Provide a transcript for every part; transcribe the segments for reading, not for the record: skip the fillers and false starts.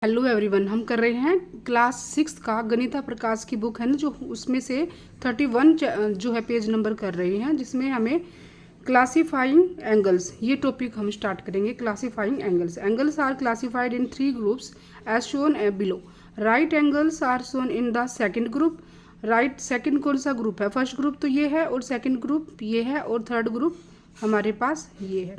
Hello everyone, हम कर रहे हैं क्लास 6 का गणिता प्रकाश की बुक है ना, जो उसमें से 31 जो है पेज नंबर कर रहे हैं, जिसमें हमें क्लासीफाइंग एंगल्स ये टॉपिक हम स्टार्ट करेंगे। Classifying angles are classified in 3 groups as shown below. Right angles are shown in the second group. Right second कौन सा ग्रुप है? फर्स्ट ग्रुप तो ये है, और सेकंड ग्रुप ये है, और थर्ड ग्रुप हमारे पास ये है।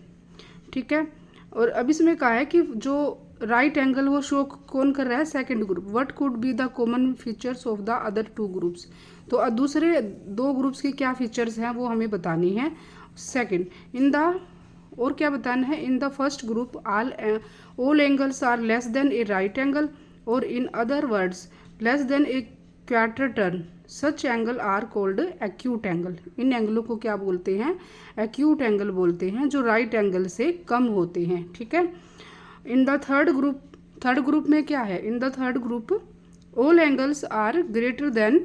ठीक है। और अब इसमें कहा है कि जो राइट एंगल वो शो कौन कर रहा है? Second group. What could be the common features of the other two groups. तो दूसरे दो ग्रुप्स की क्या फीचर्स हैं वो हमें बतानी है। सेकंड इन द, और क्या बताना है? In the first group all angles are less than a right angle, और in other words less than a quarter turn. Such angle are called acute angle. इन एंगलों को क्या बोलते हैं? एक्यूट एंगल बोलते हैं, जो राइट एंगल से कम होते हैं। ठीक है। इन द थर्ड ग्रुप में क्या है? In the third group all angles are greater than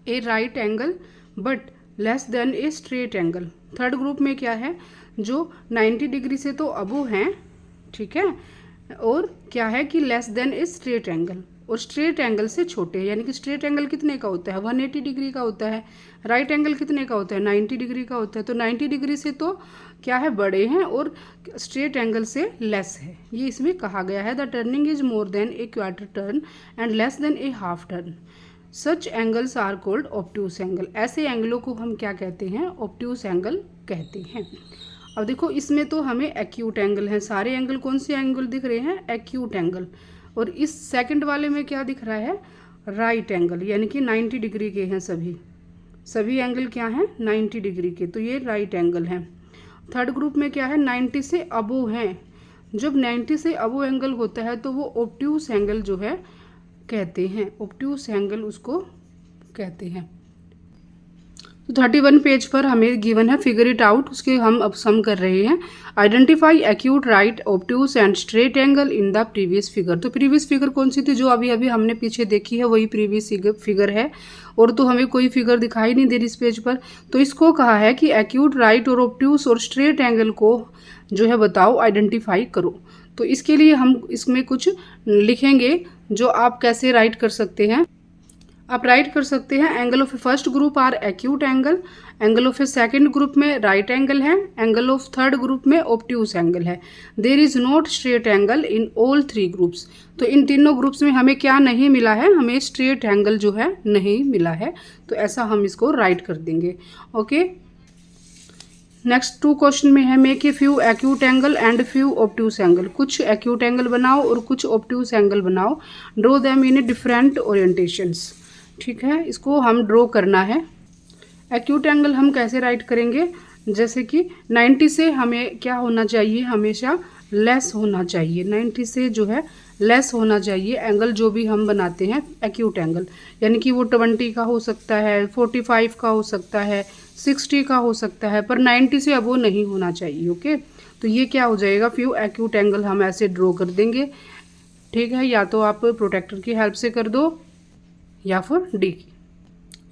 a right angle but less than a straight angle. Third group में क्या है? जो 90 डिग्री से तो अबो हैं, ठीक है, और क्या है कि less than a straight angle, और स्ट्रेट एंगल से छोटे हैं। यानी कि स्ट्रेट एंगल कितने का होता है? 180 डिग्री का होता है। राइट एंगल कितने का होता है? 90 डिग्री का होता है। तो 90 डिग्री से तो क्या है? बड़े हैं, और स्ट्रेट एंगल से लेस है। ये इसमें कहा गया है। The turning is more than a quarter turn and less than a half turn. Such angles are called obtuse angle. ऐसे एंगलों को हम क्या कहते हैं? ऑब्ट्यूस एंगल कहते हैं। अब देखो, इसमें तो हमें एक्यूट एंगल है। सारे एंगल कौन से एंगल दिख रहे हैं? Acute angle. और इस सेकंड वाले में क्या दिख रहा है? राइट एंगल, यानी कि 90 डिग्री के हैं सभी एंगल क्या हैं? 90 डिग्री के। तो ये राइट एंगल हैं। थर्ड ग्रुप में क्या है? 90 से अबो हैं। जब 90 से अबो एंगल होता है तो वो ऑब्ट्यूस एंगल जो है कहते हैं। ऑब्ट्यूस एंगल उसको कहते हैं। तो 31 पेज पर हमें गिवन है फिगर इट आउट, उसके हम अब सम कर रहे हैं। Identify acute right obtuse and straight angle in the previous figure. तो प्रीवियस फिगर कौन सी थी? जो अभी अभी हमने पीछे देखी है वही प्रीवियस फिगर है, और तो हमें कोई फिगर दिखाई नहीं दे रही इस पेज पर। तो इसको कहा है कि एक्यूट राइट और ऑब्ट्यूस और स्ट्रेट एंगल को जो है बताओ, आइडेंटिफाई करो। तो इसके लिए हम इसमें कुछ लिखेंगे जो आप कैसे राइट कर सकते हैं। आप राइट कर सकते हैं, angle of a first group are acute angle, angle of a second group में राइट एंगल है, एंगल ऑफ थर्ड ग्रुप में ऑब्ट्यूस एंगल है। There is not straight angle in all three groups. तो इन तीनों ग्रुप्स में हमें क्या नहीं मिला है? हमें स्ट्रेट एंगल जो है नहीं मिला है। तो ऐसा हम इसको राइट कर देंगे। ओके। नेक्स्ट 2 क्वेश्चन में है, make a few acute angle and few obtuse angle. कुछ एक्यूट एंगल बनाओ और कुछ ऑब्ट्यूस एंगल बनाओ। Draw them in a different orientations. ठीक है, इसको हम ड्रॉ करना है। एक्यूट एंगल हम कैसे राइट करेंगे? जैसे कि 90 से हमें क्या होना चाहिए? हमेशा लेस होना चाहिए। 90 से जो है लेस होना चाहिए एंगल जो भी हम बनाते हैं एक्यूट एंगल। यानी कि वो 20 का हो सकता है, 45 का हो सकता है, 60 का हो सकता है, पर 90 से अब वो नहीं होना चाहिए। ओके। तो ये क्या हो जाएगा? फ्यू एक्यूट एंगल हम ऐसे ड्रॉ कर देंगे। ठीक है, या तो आप प्रोटेक्टर की हेल्प से कर दो या फिर डी की।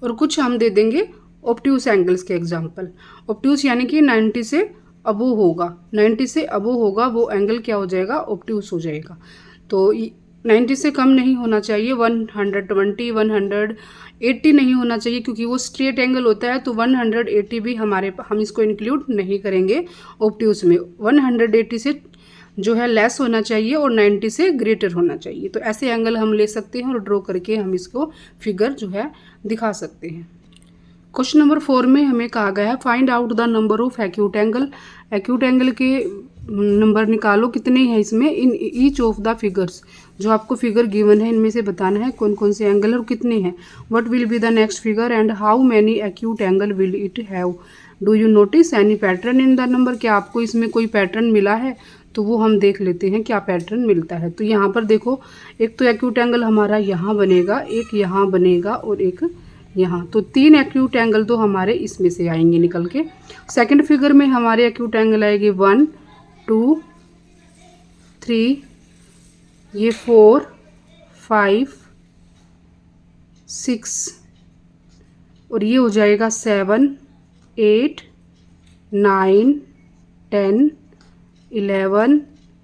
और कुछ हम दे देंगे ऑब्ट्यूस एंगल्स के एग्जांपल। ऑब्ट्यूस यानी कि 90 से अबो होगा, 90 से अबो होगा वो एंगल क्या हो जाएगा? ऑब्ट्यूस हो जाएगा। तो 90 से कम नहीं होना चाहिए, 120 180 नहीं होना चाहिए, क्योंकि वो स्ट्रेट एंगल होता है। तो 180 भी हम इसको इंक्लूड नहीं करेंगे ऑब्ट्यूस में। 180 से जो है लेस होना चाहिए और 90 से ग्रेटर होना चाहिए। तो ऐसे एंगल हम ले सकते हैं और ड्रॉ करके हम इसको फिगर जो है दिखा सकते हैं। क्वेश्चन नंबर 4 में हमें कहा गया है, find out the number of acute angle. Acute angle के नंबर निकालो, कितने हैं इसमें? In each of the figures. जो आपको फिगर गिवन है इनमें से बताना है कौन कौन से एंगल और कितने हैं। What will be the next figure and how many acute angle will it have. Do you notice any pattern in the number. क्या आपको इसमें कोई पैटर्न मिला है? तो वो हम देख लेते हैं क्या पैटर्न मिलता है। तो यहाँ पर देखो, एक तो एक्यूट एंगल हमारा यहाँ बनेगा, एक यहाँ बनेगा और एक यहाँ। तो 3 एक्यूट एंगल तो हमारे इसमें से आएंगे निकल के। सेकंड फिगर में हमारे एक्यूट एंगल आएंगे 1 2 3, ये 4 5 6, और ये हो जाएगा 7 8 9 10 11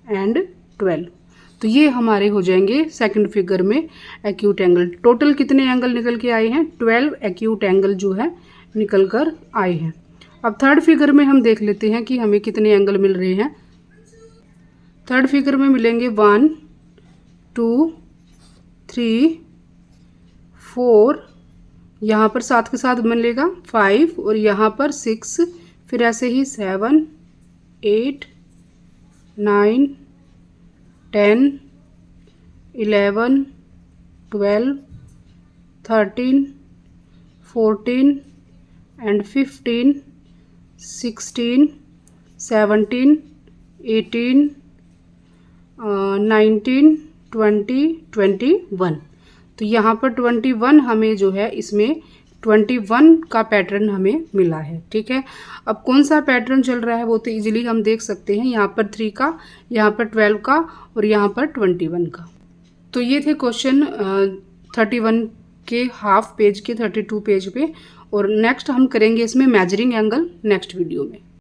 एंड 12। तो ये हमारे हो जाएंगे सेकंड फिगर में एक्यूट एंगल। टोटल कितने एंगल निकल के आए हैं? 12 एक्यूट एंगल जो है निकल कर आए हैं। अब थर्ड फिगर में हम देख लेते हैं कि हमें कितने एंगल मिल रहे हैं। थर्ड फिगर में मिलेंगे 1 2 3 4, यहाँ पर 7 के साथ मिलेगा 5 और यहाँ पर 6, फिर ऐसे ही 7 8 9 10 11 12 13 14 एंड 15 16 17 18 19 20 21। तो यहाँ पर 21 हमें जो है इसमें 21 का पैटर्न हमें मिला है। ठीक है, अब कौन सा पैटर्न चल रहा है वो तो इजीली हम देख सकते हैं। यहाँ पर 3 का, यहाँ पर 12 का और यहाँ पर 21 का। तो ये थे क्वेश्चन 31 के हाफ पेज के 32 पेज पे। और नेक्स्ट हम करेंगे इसमें मेजरिंग एंगल नेक्स्ट वीडियो में।